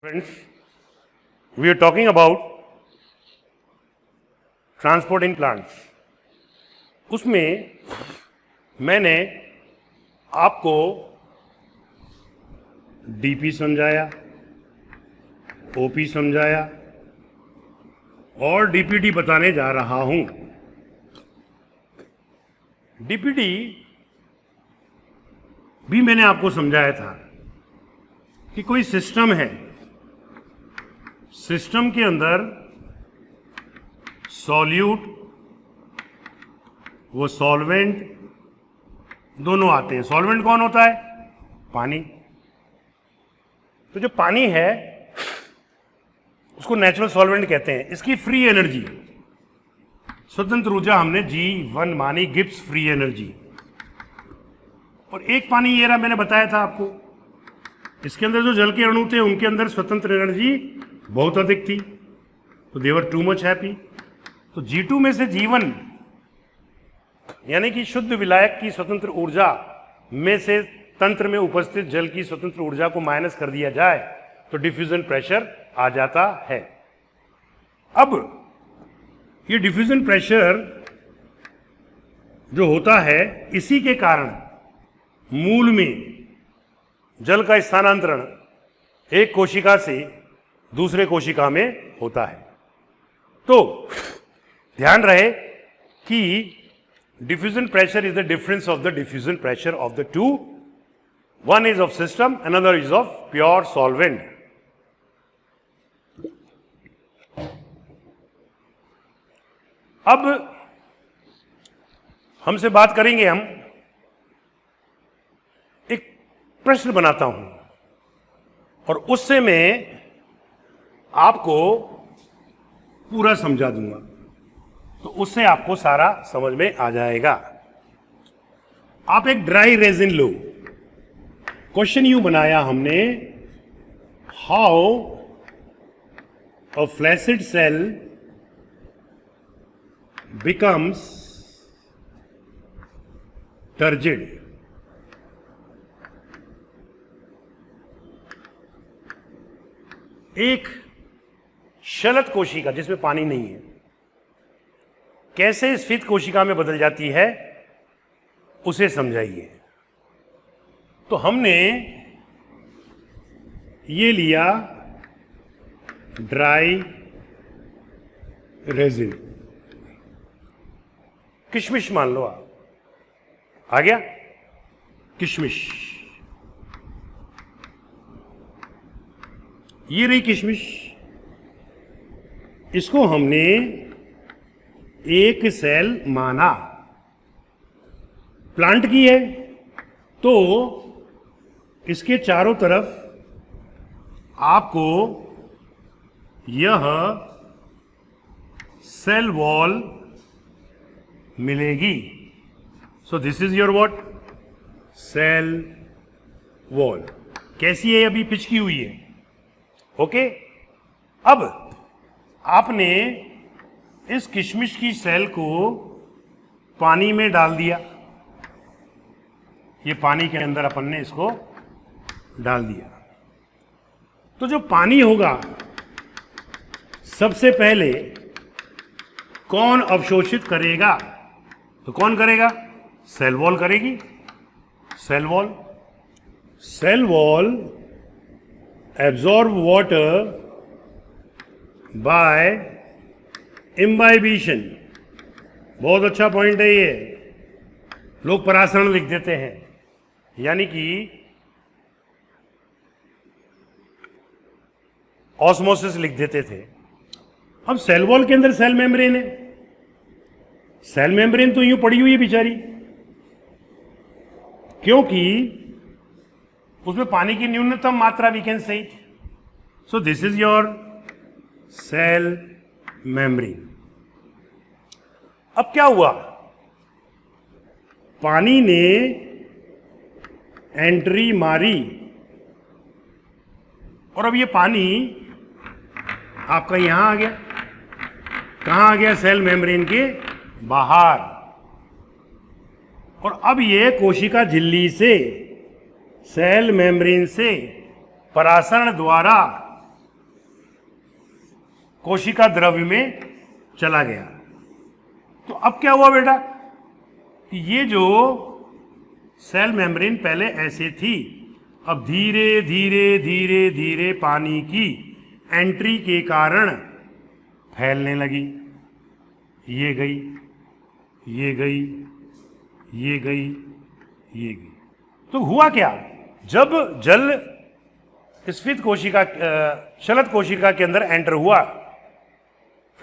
Friends, we are talking about transporting plants. उसमें मैंने आपको डीपी समझाया, ओपी समझाया और डीपीडी बताने जा रहा हूं. डीपीडी भी मैंने आपको समझाया था कि कोई सिस्टम है, सिस्टम के अंदर सॉल्यूट वो सॉल्वेंट दोनों आते हैं. सॉल्वेंट कौन होता है? पानी. तो जो पानी है उसको नेचुरल सॉल्वेंट कहते हैं. इसकी फ्री एनर्जी, स्वतंत्र ऊर्जा हमने G1 मानी, गिब्स फ्री एनर्जी. और एक पानी ये रहा, मैंने बताया था आपको, इसके अंदर जो जल के अणु थे उनके अंदर स्वतंत्र एनर्जी बहुत अधिक थी, तो दे वर टू मच हैप्पी. तो G2 में से G1 यानी कि शुद्ध विलायक की स्वतंत्र ऊर्जा में से तंत्र में उपस्थित जल की स्वतंत्र ऊर्जा को माइनस कर दिया जाए तो डिफ्यूजन प्रेशर आ जाता है. अब ये डिफ्यूजन प्रेशर जो होता है, इसी के कारण मूल में जल का स्थानांतरण एक कोशिका से दूसरे कोशिका में होता है. तो ध्यान रहे कि diffusion pressure is the difference of the diffusion pressure of the two. One is of system, another is of pure solvent. अब हमसे बात करेंगे, हम एक प्रश्न बनाता हूं और उससे मैं आपको पूरा समझा दूंगा, तो उससे आपको सारा समझ में आ जाएगा. आप एक ड्राई रेजिन लो. क्वेश्चन यूं बनाया हमने, how a flaccid cell becomes turgid. एक शलत कोशिका जिसमें पानी नहीं है कैसे स्फीत कोशिका में बदल जाती है, उसे समझाइए. तो हमने ये लिया ड्राई रेजिन, किशमिश मान लो, आप आ गया किशमिश. ये रही किशमिश. इसको हमने एक सेल माना, प्लांट की है, तो इसके चारों तरफ आपको यह सेल वॉल मिलेगी. So this is your what? Cell wall. कैसी है? अभी पिचकी हुई है. ओके. अब आपने इस किशमिश की सेल को पानी में डाल दिया. ये पानी के अंदर अपन ने इसको डाल दिया. तो जो पानी होगा, सबसे पहले कौन अवशोषित करेगा? तो कौन करेगा? सेल वॉल करेगी. Cell wall. Cell wall absorb water by imbibition. बहुत अच्छा पॉइंट है ये. लोग परासरण लिख देते हैं, यानी कि ऑस्मोसिस लिख देते थे. अब सेल वॉल के अंदर सेल मेम्ब्रेन है. सेल मेम्ब्रेन तो यूं पड़ी हुई है बेचारी, क्योंकि उसमें पानी की न्यूनतम मात्रा we can say. So this is your cell membrane. अब क्या हुआ? पानी ने एंट्री मारी और अब ये पानी आपका यहां आ गया. कहां आ गया? सेल मेम्ब्रेन के बाहर. और अब ये कोशिका झिल्ली से, सेल मेम्ब्रेन से परासरण द्वारा कोशिका द्रव्य में चला गया। तो अब क्या हुआ बेटा कि ये जो सेल मेम्ब्रेन पहले ऐसे थी, अब धीरे धीरे धीरे धीरे पानी की एंट्री के कारण फैलने लगी। ये गई, ये गई, ये गई, ये गई। तो हुआ क्या, जब जल स्फीत कोशिका शलत कोशिका के अंदर एंटर हुआ,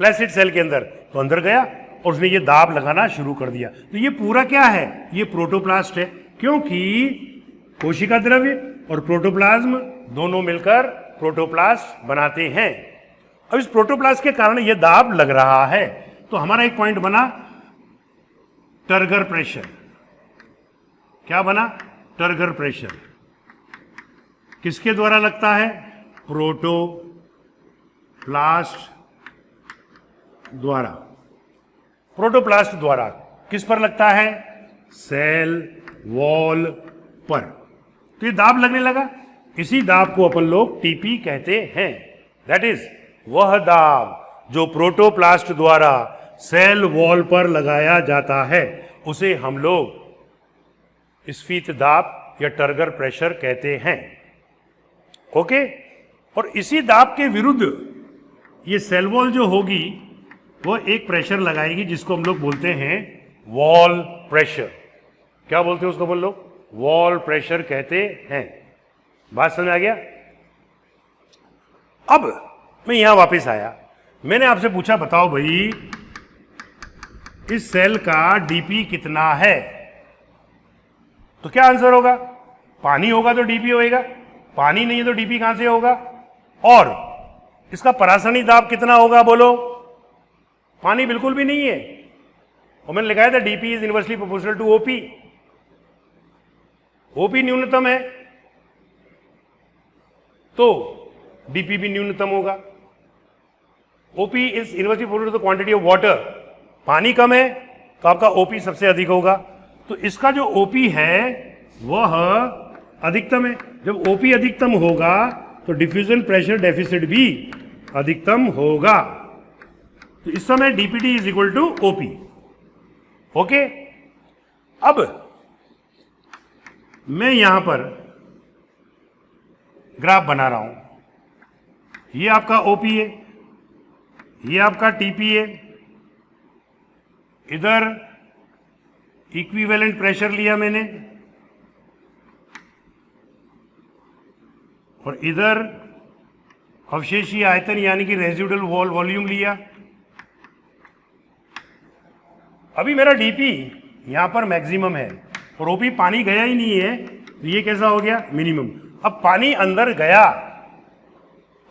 फ्लैसिड सेल के अंदर, तो अंदर गया और उसने ये दाब लगाना शुरू कर दिया। तो ये पूरा क्या है, ये प्रोटोप्लास्ट है, क्योंकि कोशिका द्रव्य और प्रोटोप्लाज्म दोनों मिलकर प्रोटोप्लास्ट बनाते हैं। अब इस प्रोटोप्लास्ट के कारण ये दाब लग रहा है। तो हमारा एक पॉइंट बना टर्गर प्रेशर। क्या बना, टर्गर प्रेशर। किसके द्वारा लगता है, प्रोटोप्लास्ट द्वारा। प्रोटोप्लास्ट द्वारा किस पर लगता है, सेल वॉल पर। तो ये दाब लगने लगा, इसी दाब को अपन लोग टीपी कहते हैं। दैट इज वह दाब जो प्रोटोप्लास्ट द्वारा सेल वॉल पर लगाया जाता है, उसे हम लोग स्फीत दाब या टर्गर प्रेशर कहते हैं। ओके, और इसी दाब के विरुद्ध ये सेल वॉल जो होगी वो एक प्रेशर लगाएगी जिसको हम लोग बोलते हैं वॉल प्रेशर। क्या बोलते हैं उसको हम लोग, वॉल प्रेशर कहते हैं। बात समझ आ गया। अब मैं यहां वापस आया, मैंने आपसे पूछा बताओ भाई इस सेल का डीपी कितना है, तो क्या आंसर होगा, पानी होगा तो डीपी होएगा, पानी नहीं है तो डीपी कहां से होगा। और इसका परासरणिक दाब कितना होगा बोलो, पानी बिल्कुल भी नहीं है। और मैंने लिखा था DP is inversely proportional to OP. OP न्यूनतम है तो डीपी भी न्यूनतम होगा। OP is inversely proportional to the quantity of water. पानी कम है तो आपका ओपी सबसे अधिक होगा। तो इसका जो ओपी है वह अधिकतम है। जब ओपी अधिकतम होगा तो डिफ्यूजन प्रेशर डेफिसिट भी अधिकतम होगा। तो इस समय DPD is equal to OP. Okay, अब मैं यहां पर ग्राफ बना रहा हूं। ये आपका ओपी है, ये आपका टीपी है, इधर इक्विवेलेंट प्रेशर लिया मैंने और इधर अवशेषीय आयतन यानी कि रेजिडुअल वॉल्यूम लिया। अभी मेरा डीपी यहां पर मैक्सिमम है और ओपी पानी गया ही नहीं है, तो ये कैसा हो गया, मिनिमम। अब पानी अंदर गया,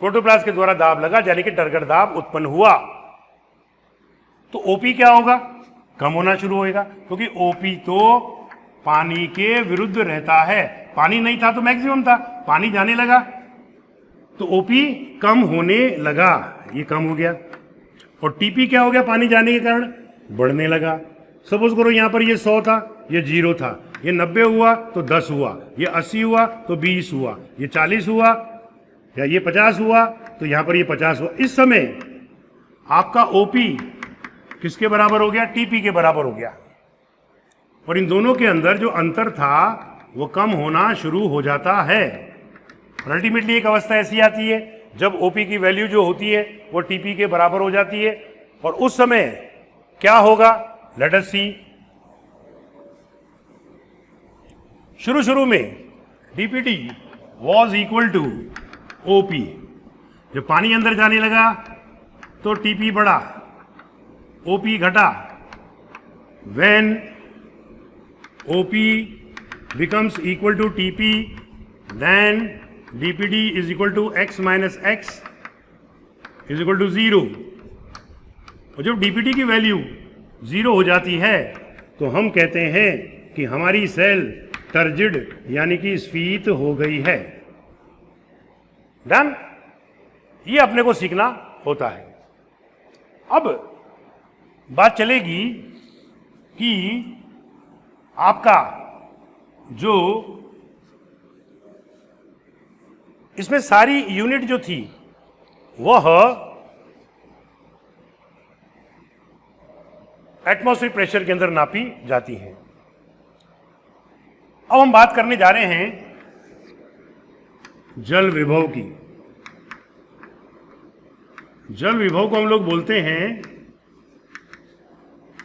प्रोटोप्लास्ट के द्वारा दाब लगा यानी कि टर्गर दाब उत्पन्न हुआ, तो ओपी क्या होगा, कम होना शुरू होएगा, क्योंकि ओपी तो पानी के विरुद्ध रहता है। पानी नहीं था तो मैक्सिमम था, पानी जाने लगा तो ओपी कम होने लगा, ये कम हो गया। और टीपी क्या हो गया, पानी जाने के कारण बढ़ने लगा। सपोज करो यहां पर ये 100 था, ये 0 था, ये 90 हुआ तो 10 हुआ, ये 80 हुआ तो 20 हुआ, ये 40 हुआ या ये 50 हुआ तो यहां पर ये 50 हुआ। इस समय आपका ओपी किसके बराबर हो गया, टीपी के बराबर हो गया। और इन दोनों के अंदर जो अंतर था वो कम होना शुरू हो जाता है। और अल्टीमेटली एक अवस्था ऐसी आती है जब ओपी की वैल्यू जो होती है वो टीपी के बराबर हो जाती है। और उस समय क्या होगा, लेट अस सी। शुरू में DPD was equal to OP. जब पानी अंदर जाने लगा तो टीपी बढ़ा, ओपी घटा। When OP becomes equal to TP, then DPD is equal to x minus x is equal to 0। और जब DPD की वैल्यू 0 हो जाती है तो हम कहते हैं कि हमारी सेल टर्जिड यानी कि स्फीत हो गई है। डन, ये अपने को सीखना होता है। अब बात चलेगी कि आपका जो इसमें सारी यूनिट जो थी वह एटमॉस्फेरिक प्रेशर के अंदर नापी जाती हैं। अब हम बात करने जा रहे हैं जल विभव की। जल विभव को हम लोग बोलते हैं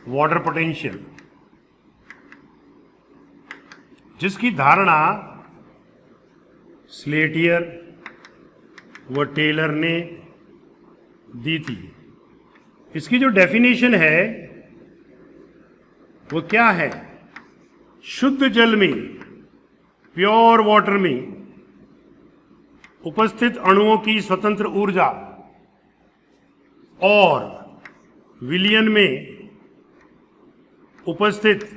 वाटर पोटेंशियल, जिसकी धारणा स्लेटियर व टेलर ने दी थी। इसकी जो डेफिनेशन है वो क्या है? शुद्ध जल में, प्योर वाटर में उपस्थित अणुओं की स्वतंत्र ऊर्जा और विलयन में उपस्थित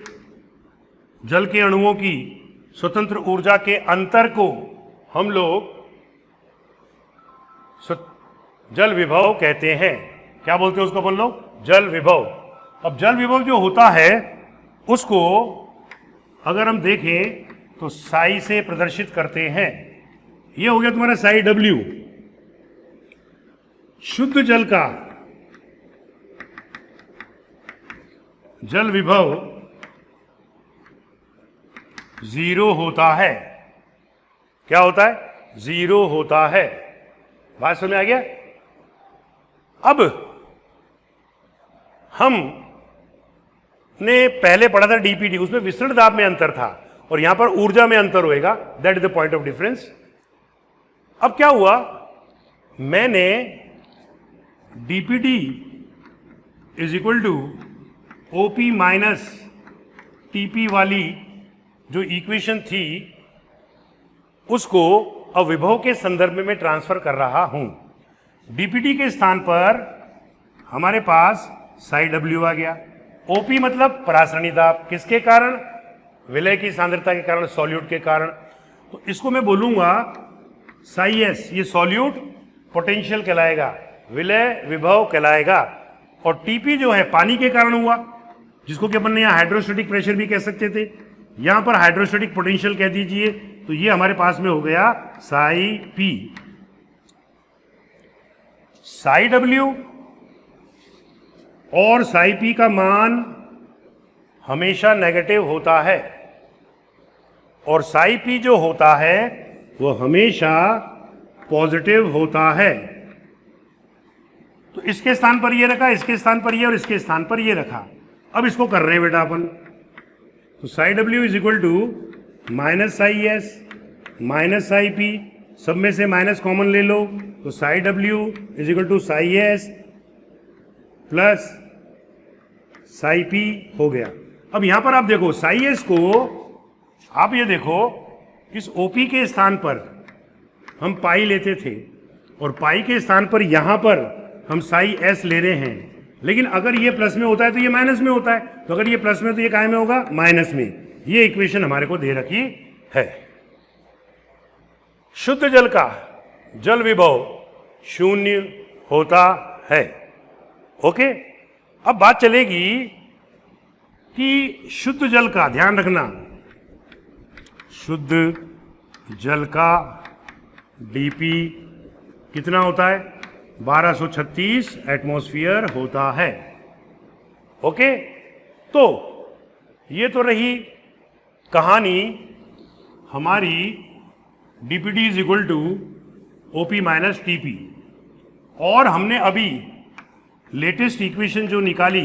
जल के अणुओं की स्वतंत्र ऊर्जा के अंतर को हम लोग जल विभव कहते हैं। क्या बोलते हैं उसको अपन लोग? जल विभव। अब जल विभव जो होता है उसको अगर हम देखें तो साई से प्रदर्शित करते हैं। ये हो गया तुम्हारा साई डब्ल्यू। शुद्ध जल का जल विभव 0 होता है। क्या होता है? 0 होता है। बात समझ में आ गया? अब हम ने पहले पढ़ा था डीपीटी, उसमें विसरण दाब में अंतर था और यहां पर ऊर्जा में अंतर होएगा। That is the point of difference. अब क्या हुआ, मैंने DPD is equal to OP minus TP वाली जो इक्वेशन थी उसको अब विभव के संदर्भ में मैं ट्रांसफर कर रहा हूं। डीपीटी के स्थान पर हमारे पास साई डब्ल्यू आ गया। ओपी मतलब परासरणी दाब, किसके कारण? विलय की सांद्रता के कारण, सॉल्यूट के कारण। तो इसको मैं बोलूंगा साई एस, ये सॉल्यूट पोटेंशियल कहलाएगा, विलय विभव कहलाएगा। और टीपी जो है पानी के कारण हुआ, जिसको कि अपन ने यहां हाइड्रोस्टेटिक प्रेशर भी कह सकते थे, यहां पर हाइड्रोस्टेटिक पोटेंशियल कह दीजिए। तो ये हमारे पास में हो गया साई पी। साई डब्ल्यू और साई पी का मान हमेशा नेगेटिव होता है और साई पी जो होता है वो हमेशा पॉजिटिव होता है। तो इसके स्थान पर ये रखा, इसके स्थान पर ये और इसके स्थान पर ये रखा। अब इसको कर रहे हैं बेटा अपन। तो psi W is equal to minus psi S minus psi P, सब में से माइनस कॉमन ले लो तो psi W is equal to psi S plus psi P हो गया। अब यहां पर आप देखो साई एस को, आप ये देखो इस ओपी के स्थान पर हम पाई लेते थे और पाई के स्थान पर यहां पर हम साई एस ले रहे हैं। लेकिन अगर ये प्लस में होता है तो ये माइनस में होता है, तो अगर ये प्लस में तो ये काय में होगा? माइनस में। ये इक्वेशन हमारे को दे रखी है। शुद्ध जल का जल विभव 0 होता है। ओके, अब बात चलेगी कि शुद्ध जल का, ध्यान रखना, शुद्ध जल का डीपी कितना होता है? 1236 एटमॉस्फेयर होता है। ओके, तो ये तो रही कहानी हमारी DPD is equal to OP minus TP. और हमने अभी लेटेस्ट इक्वेशन जो निकाली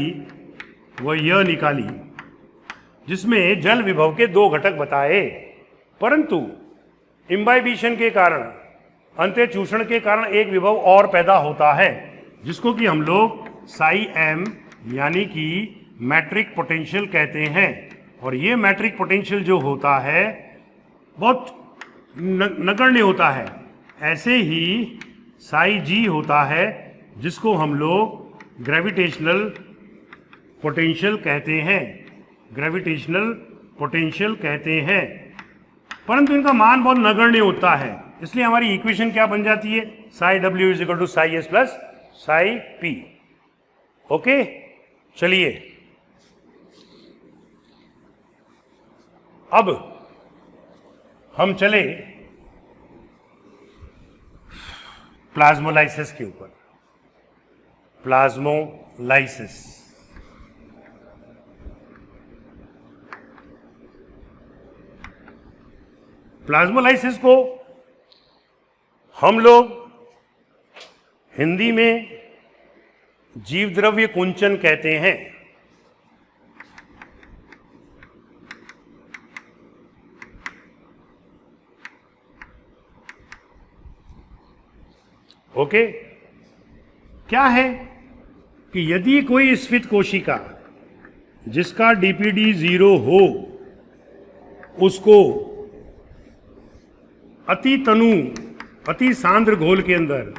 वह यह निकाली, जिसमें जल विभव के 2 घटक बताए, परंतु इम्बाइबिशन के कारण, अंत्य चूषण के कारण एक विभव और पैदा होता है, जिसको कि हम लोग साई एम यानी कि मैट्रिक पोटेंशियल कहते हैं। और ये मैट्रिक पोटेंशियल जो होता है बहुत नगण्य होता है। ऐसे ही साई जी होता है, जिसको हम लोग ग्रेविटेशनल पोटेंशियल कहते हैं, ग्रेविटेशनल पोटेंशियल कहते हैं। परंतु इनका मान बहुत नगण्य होता है, इसलिए हमारी इक्वेशन क्या बन जाती है? Psi W is equal to psi S plus psi P. Okay, चलिए अब हम चले प्लाज्मोलाइसिस के ऊपर। प्लाज्मोलाइसिस, प्लाज्मोलाइसिस को हम लोग हिंदी में जीव द्रव्य कुंचन कहते हैं। ओके, क्या है कि यदि कोई स्फीत कोशिका जिसका डीपीडी 0 हो, उसको अति तनु अति सांद्र घोल के अंदर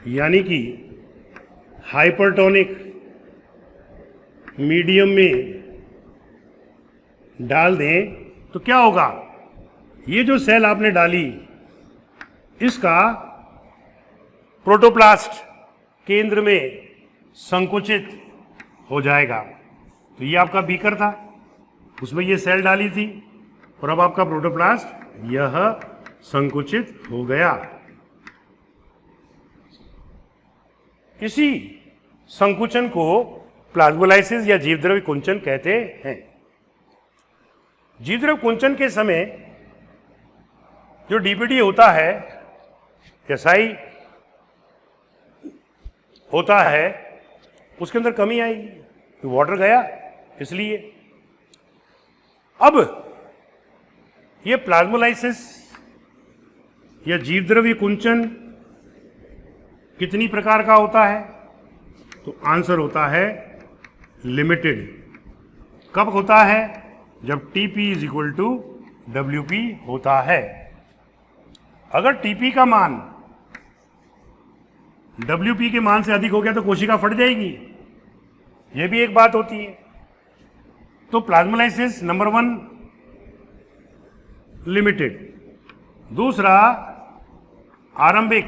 यानी कि हाइपरटोनिक मीडियम में डाल दें तो क्या होगा? ये जो सेल आपने डाली इसका प्रोटोप्लास्ट केंद्र में संकुचित हो जाएगा। तो ये आपका बीकर था, उसमें ये सेल डाली थी और अब आपका प्रोटोप्लास्ट यह संकुचित हो गया। इसी संकुचन को प्लाज्मोलाइसिस या जीवद्रव्य कुंचन कहते हैं। जीवद्रव्य कुंचन के समय जो डीपीडी होता है, एसआई होता है, उसके अंदर कमी आएगी, तो वाटर गया। इसलिए अब ये प्लाज्मोलाइसिस या जीवद्रव्य कुंचन कितनी प्रकार का होता है? तो आंसर होता है लिमिटेड। कब होता है? जब Tp is equal to WP होता है। अगर Tp का मान WP के मान से अधिक हो गया तो कोशिका फट जाएगी, यह भी एक बात होती है। तो प्लाज्मोलाइसिस नंबर 1 लिमिटेड। दूसरा आरंभिक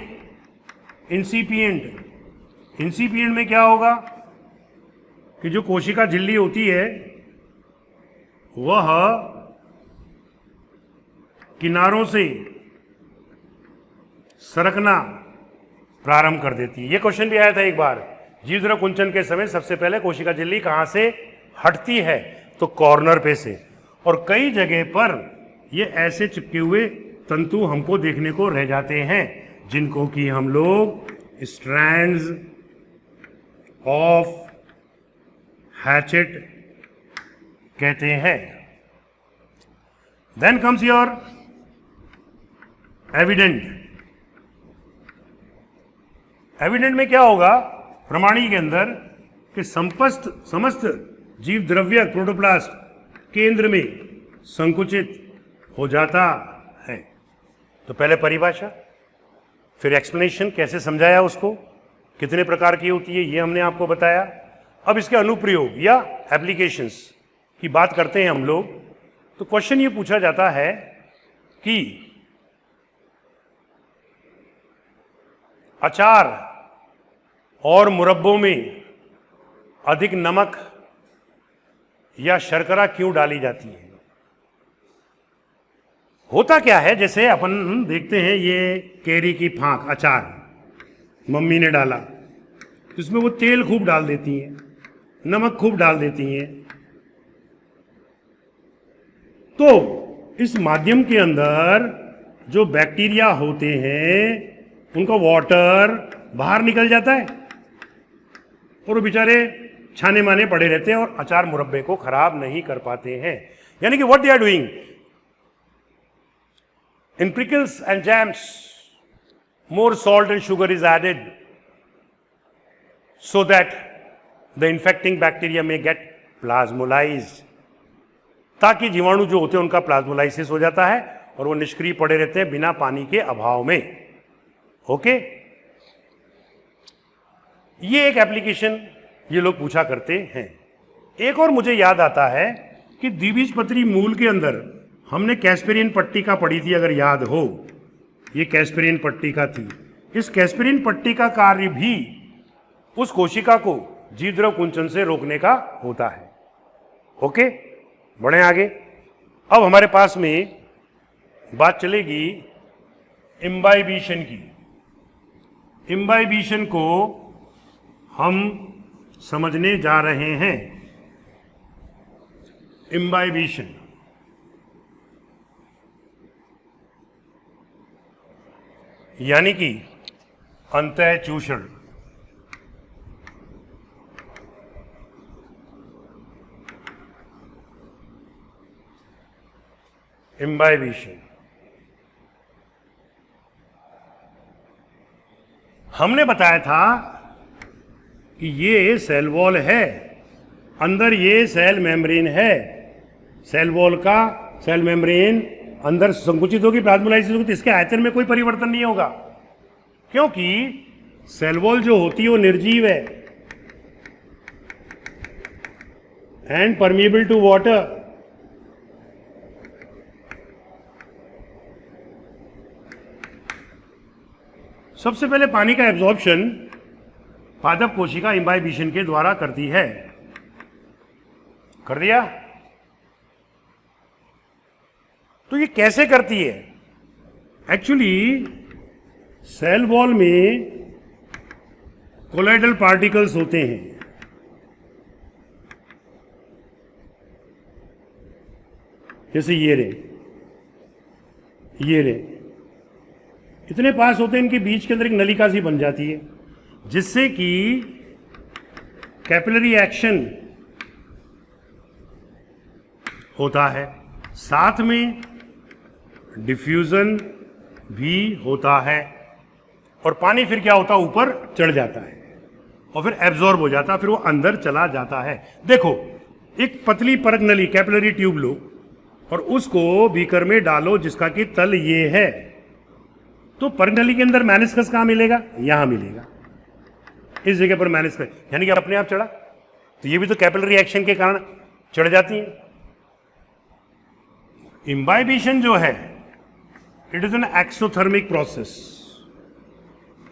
इंसिपिएंट। इंसिपिएंट में क्या होगा कि जो कोशिका झिल्ली होती है वह किनारों से सरकना प्रारंभ कर देती है। यह क्वेश्चन भी आया था एक बार, जीवद्रव्य कुंचन के समय सबसे पहले कोशिका झिल्ली कहां से हटती है? तो कॉर्नर पे से। और कई जगह पर ये ऐसे चिपके हुए तंतु हमको देखने को रह जाते हैं जिनको कि हम लोग स्ट्रैंड्स ऑफ हैचेट कहते हैं। Then comes your evident. Evident में क्या होगा प्रमाणी के अंदर कि समस्त जीव द्रव्य प्रोटोप्लास्ट केंद्र में संकुचित हो जाता है। तो पहले परिभाषा, फिर एक्सप्लेनेशन, कैसे समझाया उसको, कितने प्रकार की होती है ये हमने आपको बताया। अब इसके अनुप्रयोग या एप्लीकेशंस की बात करते हैं हम लोग। तो क्वेश्चन ये पूछा जाता है कि अचार और मुरब्बों में अधिक नमक या शर्करा क्यों डाली जाती है? होता क्या है, जैसे अपन देखते हैं ये केरी की फांक अचार मम्मी ने डाला, इसमें वो तेल खूब डाल देती हैं, नमक खूब डाल देती हैं। तो इस माध्यम के अंदर जो बैक्टीरिया होते हैं उनका वाटर बाहर निकल जाता है और वो बेचारे छाने माने पड़े रहते हैं और अचार मुरब्बे को खराब नहीं कर पाते हैं। यानी कि what they are doing in pickles and jams, more salt and sugar is added so that the infecting bacteria may get plasmolized, ताकि जीवाणु जो होते हैं उनका प्लाज्मोलाइसिस हो जाता है और वो निष्क्रिय पड़े रहते हैं बिना पानी के अभाव में। ओके, ये एक एप्लीकेशन ये लोग पूछा करते हैं। एक और मुझे याद आता है कि द्विबीजपत्री मूल के अंदर हमने कैस्पेरिन पट्टिका पढ़ी थी, अगर याद हो, ये कैस्पेरिन पट्टिका थी। इस कैस्पेरिन पट्टिका कार्य भी उस कोशिका को जीवद्रव्य कुंचन से रोकने का होता है। ओके, बढ़े आगे। अब हमारे पास में बात चलेगी इम्बाइबिशन की। इम्बाइबिशन को हम समझने जा रहे हैं। इम्बाइबिशन यानी कि अंतःचूषण। इम्बाइबिशन। हमने बताया था कि ये सेल वॉल है, अंदर ये सेल मेम्ब्रेन है, सेल वॉल का सेल मेम्ब्रेन अंदर संकुचित होगी, प्लाज्मोलाइसिस होगी, तो इसके आयतन में कोई परिवर्तन नहीं होगा, क्योंकि सेल वॉल जो होती है वो निर्जीव है एंड परमिएबल टू वाटर। सबसे पहले पानी का एब्जॉर्प्शन पादप कोशिका इम्बाइबिशन के द्वारा करती है। कर दिया? तो ये कैसे करती है? एक्चुअली सेल वॉल में कोलाइडल पार्टिकल्स होते हैं, जैसे ये रे इतने पास होते हैं, इनके बीच के अंदर एक नलिका सी बन जाती है, जिससे कि कैपिलरी एक्शन होता है, साथ में डिफ्यूजन भी होता है, और पानी फिर क्या होता है, ऊपर चढ़ जाता है और फिर एब्जॉर्ब हो जाता है, फिर वो अंदर चला जाता है। देखो, एक पतली परक नली कैपिलरी ट्यूब लो और उसको बीकर में डालो जिसका कि तल ये है, तो परक नली के अंदर मेनिस्कस कहां मिलेगा? यहां मिलेगा, इस जगह पर मेनिस्कस, यानी कि अपने आप चढ़ा। तो ये भी तो कैपिलरी एक्शन के कारण चढ़ जाती है। इम्बाइबिशन जो है, it is an exothermic process.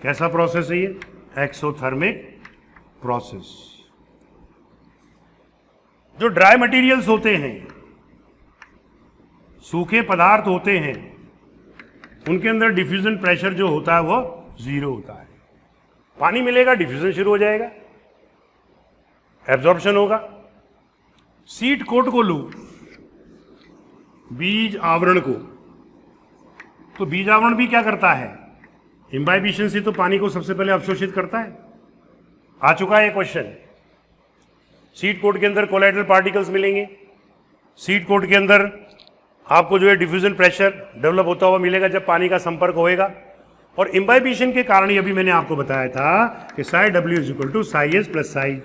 कैसा प्रोसेस है ये? Exothermic process. जो ड्राई मटेरियल्स होते हैं, सूखे पदार्थ होते हैं, उनके अंदर डिफ्यूजन प्रेशर जो होता है वो 0 होता है। पानी मिलेगा, डिफ्यूजन शुरू हो जाएगा, एब्जॉर्प्शन होगा। सीड कोट को लो, बीज आवरण को, तो बीज आवरण भी क्या करता है? इम्बाइबिशन से तो पानी को सबसे पहले अवशोषित करता है। आ चुका है ये क्वेश्चन। सीड कोट के अंदर कोलाइडल पार्टिकल्स मिलेंगे, सीड कोट के अंदर आपको जो है डिफ्यूजन प्रेशर डेवलप होता हुआ मिलेगा जब पानी का संपर्क होएगा, और इम्बाइबिशन के कारण ही अभी मैंने आपको बताया था कि psi W is equal to psi S plus psi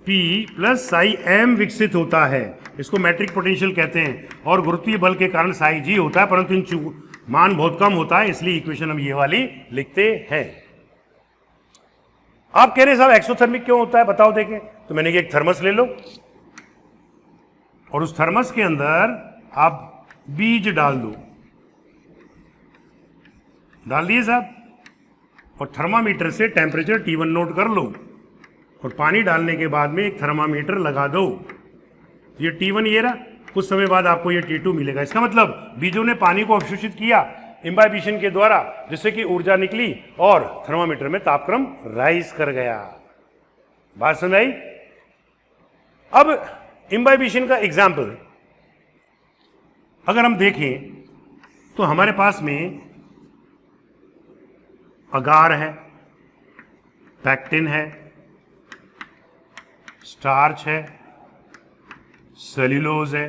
P plus psi M विकसित होता है। इसको मैट्रिक पोटेंशियल कहते हैं, और गुरुत्वीय बल के कारण साई G होता है, परंतु इन मान बहुत कम होता है, इसलिए इक्वेशन हम ये वाली लिखते हैं। आप कह रहे हैं साहब एक्सोथर्मिक क्यों होता है, बताओ देखें। तो मैंने कहा एक थर्मस ले लो और उस थर्मस के अंदर आप बीज डाल दो, डाल दिए साहब, और थर्मामीटर से टेम्परेचर T1 नोट कर लो, और पानी डालने के बाद में एक थर्मामीटर लगा दो। ये T1 ये रहा, कुछ समय बाद आपको ये T2 मिलेगा। इसका मतलब बीजों ने पानी को अवशोषित किया इम्बाइबिशन के द्वारा, जिससे कि ऊर्जा निकली और थर्मामीटर में तापक्रम राइज कर गया। बात समझ आई? अब इम्बाइबिशन का एग्जाम्पल अगर हम देखें तो हमारे पास में अगार है, पैक्टिन है, स्टार्च है, सेल्यूलोज है।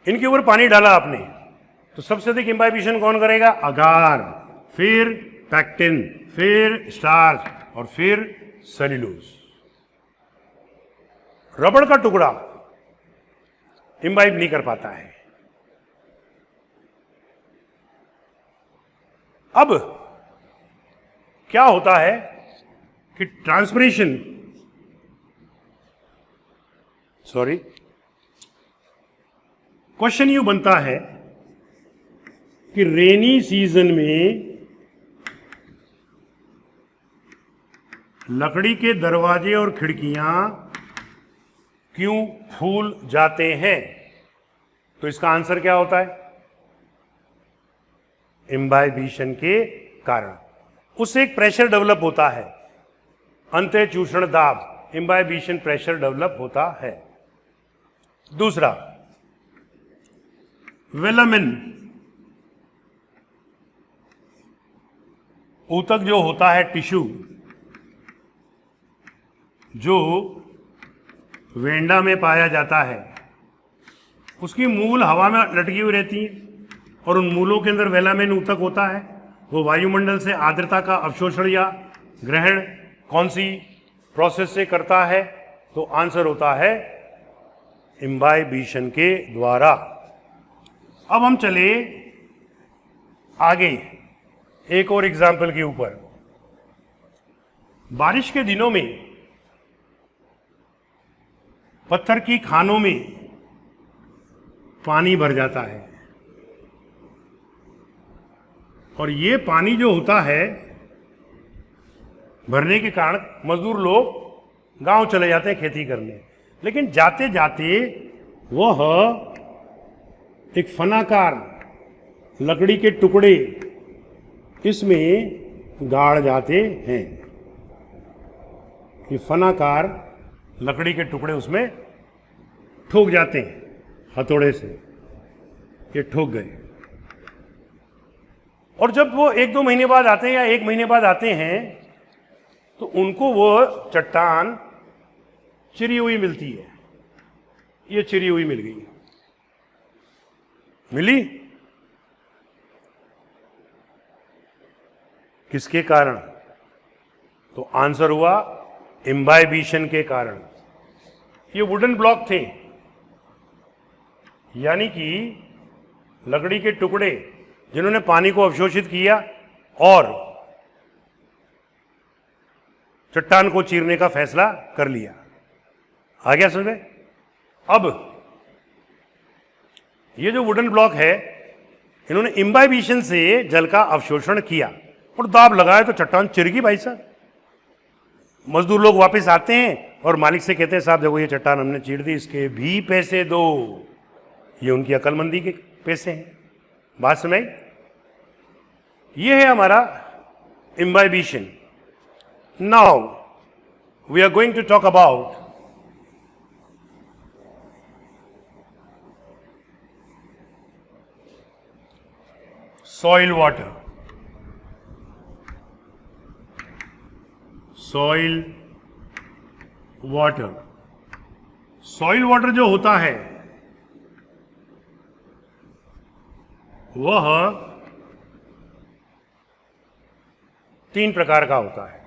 इनके ऊपर पानी डाला आपने तो सबसे अधिक इम्बाइबिशन कौन करेगा? अगार, फिर पैक्टिन, फिर स्टार्च और फिर सेल्यूलोज। रबड़ का टुकड़ा इम्बाइब नहीं कर पाता है। अब क्या होता है कि ट्रांसपिरेशन, सॉरी, क्वेश्चन यू बनता है कि रेनी सीजन में लकड़ी के दरवाजे और खिड़कियां क्यों फूल जाते हैं? तो इसका आंसर क्या होता है? इम्बाइबिशन के कारण। उससे एक प्रेशर डेवलप होता है, अंतःचूषण दाब, इम्बाइबिशन प्रेशर डेवलप होता है। दूसरा, वेलामिन ऊतक जो होता है टिश्यू, जो वेंडा में पाया जाता है, उसकी मूल हवा में लटकी हुई रहती है और उन मूलों के अंदर वेलामेन ऊतक होता है। वो वायुमंडल से आर्द्रता का अवशोषण या ग्रहण कौन सी प्रोसेस से करता है? तो आंसर होता है इम्बाइबिशन के द्वारा। अब हम चले आगे एक और एग्जाम्पल के ऊपर। बारिश के दिनों में पत्थर की खानों में पानी भर जाता है और ये पानी जो होता है, भरने के कारण मजदूर लोग गांव चले जाते हैं खेती करने, लेकिन जाते जाते वह एक फनाकार लकड़ी के टुकड़े इसमें गाड़ जाते हैं। ये फनाकार लकड़ी के टुकड़े उसमें ठोक जाते हैं हथौड़े से, ये ठोक गए। और जब वो 1-2 महीने बाद आते हैं या 1 महीने बाद आते हैं तो उनको वो चट्टान चिरी हुई मिलती है। ये चिरी हुई मिल गई, मिली किसके कारण? तो आंसर हुआ इम्बाइबिशन के कारण। ये वुडन ब्लॉक थे, यानी कि लकड़ी के टुकड़े जिन्होंने पानी को अवशोषित किया और चट्टान को चीरने का फैसला कर लिया। आ गया समझ में? अब ये जो वुडन ब्लॉक है, इन्होंने इम्बाइबिशन से जल का अवशोषण किया और दाब लगाया तो चट्टान चिर गई भाई साहब। मजदूर लोग वापस आते हैं और मालिक से कहते हैं साहब देखो ये चट्टान हमने चीर दी, इसके भी पैसे दो। ये उनकी अकलमंदी के पैसे हैं। बात सुनाई? ये है हमारा imbibition. Now we are going to talk about soil water. Soil water, soil water जो होता है वह 3 प्रकार का होता है।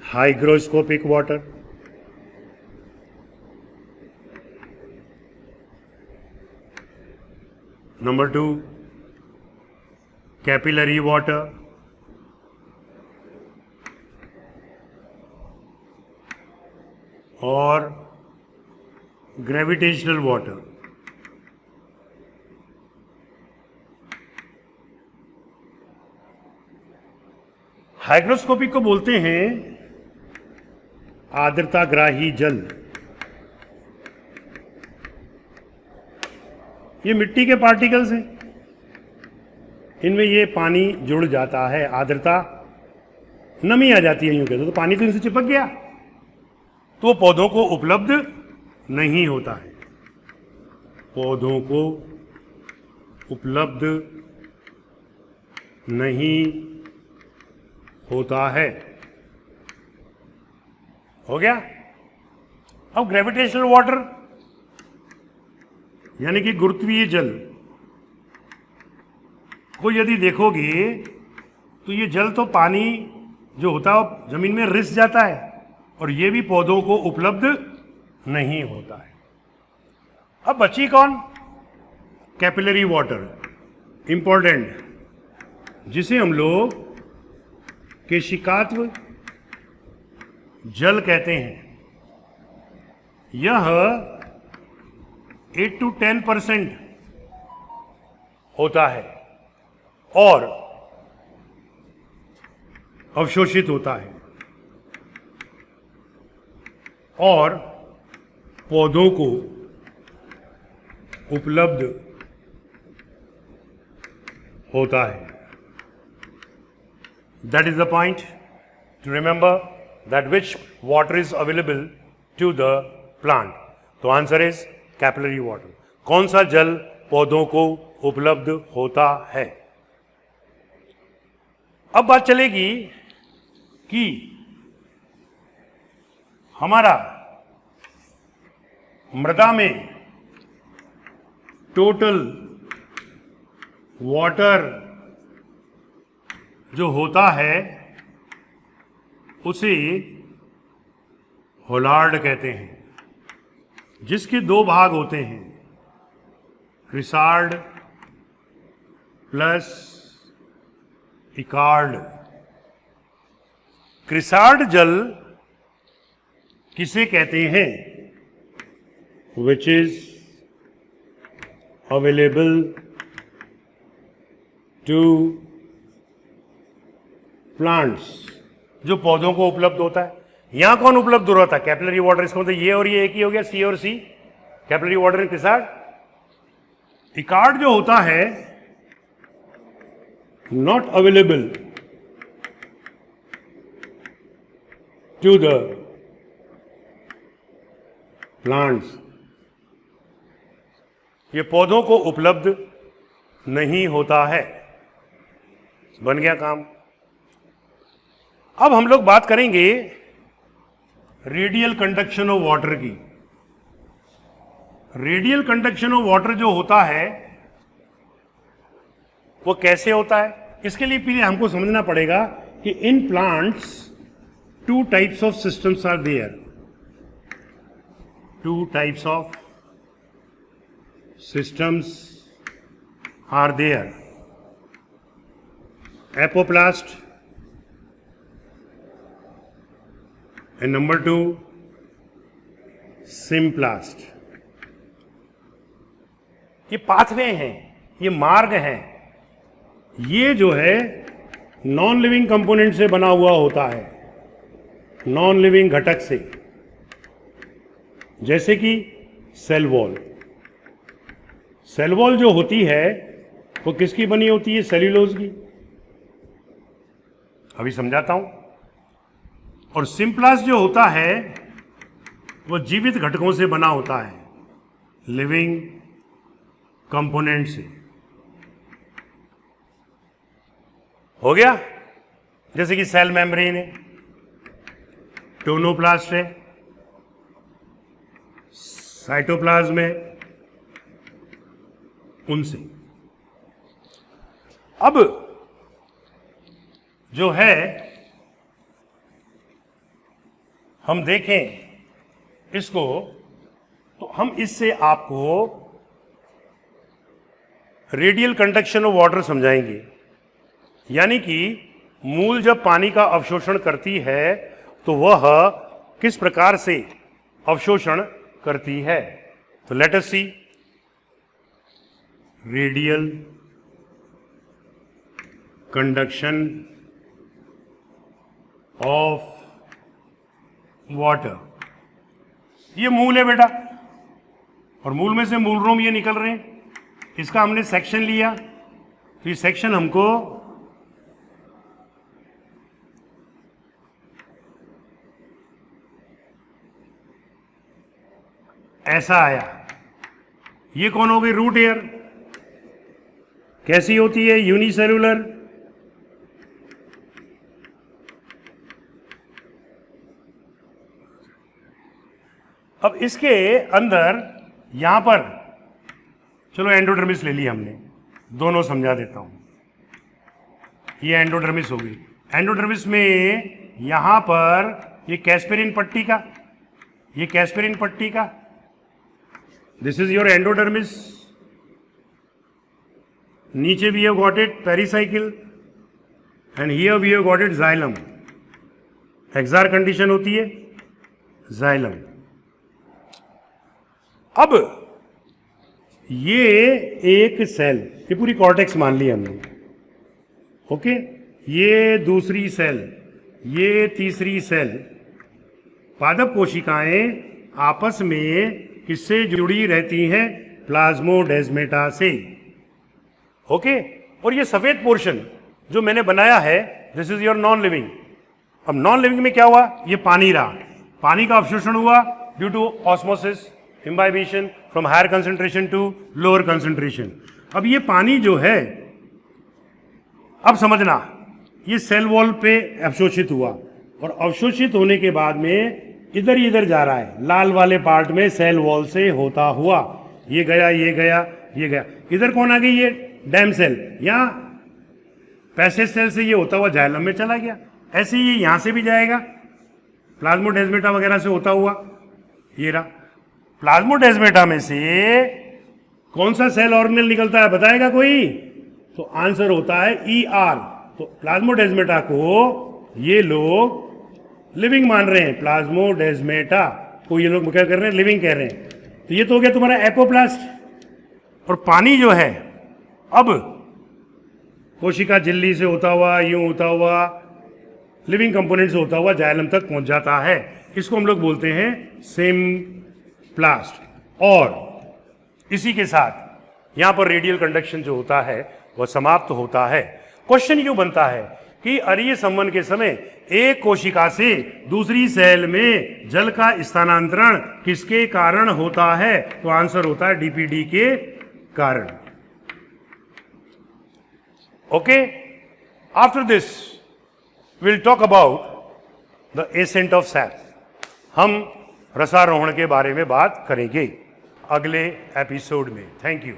Hygroscopic water, number 2 capillary water, और ग्रेविटेशनल वाटर। हाइग्रोस्कोपिक को बोलते हैं आर्द्रताग्राही जल। ये मिट्टी के पार्टिकल्स हैं, इनमें ये पानी जुड़ जाता है, आर्द्रता नमी आ जाती है, यूं कहते तो पानी तो इनसे चिपक गया, तो पौधों को उपलब्ध नहीं होता है। पौधों को उपलब्ध नहीं होता है। हो गया? अब ग्रेविटेशनल वाटर यानी कि गुरुत्वीय जल को यदि देखोगे तो ये जल तो पानी जो होता है वो जमीन में रिस जाता है और ये भी पौधों को उपलब्ध नहीं होता है। अब बची कौन? कैपिलरी वाटर, इंपॉर्टेंट, जिसे हम लोग केशिकात्व जल कहते हैं। यह 8 to 10% होता है और अवशोषित होता है और पौधों को उपलब्ध होता है। That is the point to remember that which water is available to the plant. तो आंसर इज कैपिलरी वाटर। कौन सा जल पौधों को उपलब्ध होता है? अब बात चलेगी कि हमारा मृदा में टोटल वाटर जो होता है उसे होलार्ड कहते हैं, जिसके दो भाग होते हैं, क्रिसार्ड प्लस इकार्ड। क्रिसार्ड जल किसे कहते हैं? Which is available to plants, जो पौधों को उपलब्ध होता है। यहां कौन उपलब्ध हो रहा था? Capillary water. इसका मतलब ये और ये एक ही हो गया, सी और सी, कैपिलरी वाटर इन क्रिसार्ड। इकार्ड जो होता है not available to the plants, ये पौधों को उपलब्ध नहीं होता है। बन गया काम। अब हम लोग बात करेंगे रेडियल कंडक्शन ऑफ वाटर की। रेडियल कंडक्शन ऑफ वाटर जो होता है वो कैसे होता है? इसके लिए पहले हमको समझना पड़ेगा कि in plants two types of systems are there. Two types of systems are there. Apoplast and number 2 Symplast. ये पाथवे हैं, ये मार्ग हैं, ये जो है नॉन लिविंग कंपोनेंट से बना हुआ होता है, नॉन लिविंग घटक से, जैसे कि सेल वॉल। सेल वॉल जो होती है वो किसकी बनी होती है? सेल्यूलोज की। अभी समझाता हूं। और सिम्प्लास्ट जो होता है वो जीवित घटकों से बना होता है, लिविंग कंपोनेंट से। हो गया? जैसे कि सेल मेम्ब्रेन है, टोनोप्लास्ट है, साइटोप्लाज्म है, उनसे। अब जो है हम देखें इसको, तो हम इससे आपको रेडियल कंडक्शन ऑफ वाटर समझाएंगे। यानी कि मूल जब पानी का अवशोषण करती है तो वह किस प्रकार से अवशोषण करती है। तो let us see radial conduction of water. ये मूल है बेटा, और मूल में से मूलरोम ये निकल रहे हैं। इसका हमने सेक्शन लिया, तो ये सेक्शन हमको ऐसा आया। ये कौन हो गई? Root hair. कैसी होती है? यूनिसेल्यूलर। अब इसके अंदर यहां पर, चलो एंडोडर्मिस ले ली हमने, दोनों समझा देता हूं। ये एंडोडर्मिस हो गई। एंडोडर्मिस में यहां पर ये कैस्पेरिन पट्टी का, ये कैस्पेरिन पट्टी का, दिस इज योर एंडोडर्मिस। नीचे we have got it pericycle and here we have got it xylem. Exarch condition होती है जाइलम। अब ये एक सेल, ये पूरी कॉर्टेक्स मान ली हमने, ओके। ये दूसरी सेल, ये तीसरी सेल। पादप कोशिकाएं आपस में किससे जुड़ी रहती हैं? प्लाज्मोडेस्मेटा से, ओके। और ये सफेद पोर्शन जो मैंने बनाया है, this is your non living. अब नॉन लिविंग में क्या हुआ? ये पानी रहा, पानी का अवशोषण हुआ due to osmosis, imbibition from higher concentration to lower concentration. अब ये पानी जो है, अब समझना, ये सेल वॉल पे अवशोषित हुआ और अवशोषित होने के बाद में इधर ही इधर जा रहा है, लाल वाले पार्ट में सेल वॉल से होता हुआ ये गया ये गया ये गया। इधर कौन आ गई? ये डैम सेल, यहाँ पैसेज सेल से ये होता हुआ जाइलम में चला गया। ऐसे ही यहां से भी जाएगा प्लाज्मोडेस्माटा वगैरह से होता हुआ। ये रहा प्लाज्मोडेस्माटा में से कौन सा सेल ऑर्गेनेल निकलता है बताएगा कोई? तो आंसर होता है ER। तो प्लाज्मोडेस्माटा को ये लोग लिविंग मान रहे हैं, प्लाज्मोडेस्माटा को ये लोग क्या कर रहे हैं? लिविंग कह रहे हैं। तो ये तो हो गया तुम्हारा एपोप्लास्ट। और पानी जो है अब कोशिका झिल्ली से होता हुआ, यूं होता हुआ, लिविंग कंपोनेंट से होता हुआ जाइलम तक पहुंच जाता है। इसको हम लोग बोलते हैं सिम्प्लास्ट। और इसी के साथ यहां पर रेडियल कंडक्शन जो होता है वह समाप्त होता है। क्वेश्चन यूं बनता है कि अरीय संवहन के समय एक कोशिका से दूसरी सेल में जल का स्थानांतरण किसके कारण होता है? तो आंसर होता है DPD के कारण। Okay, after this will talk about the ascent of SAP. हम रसारोहण के बारे में बात करेंगे अगले एपिसोड में। Thank you.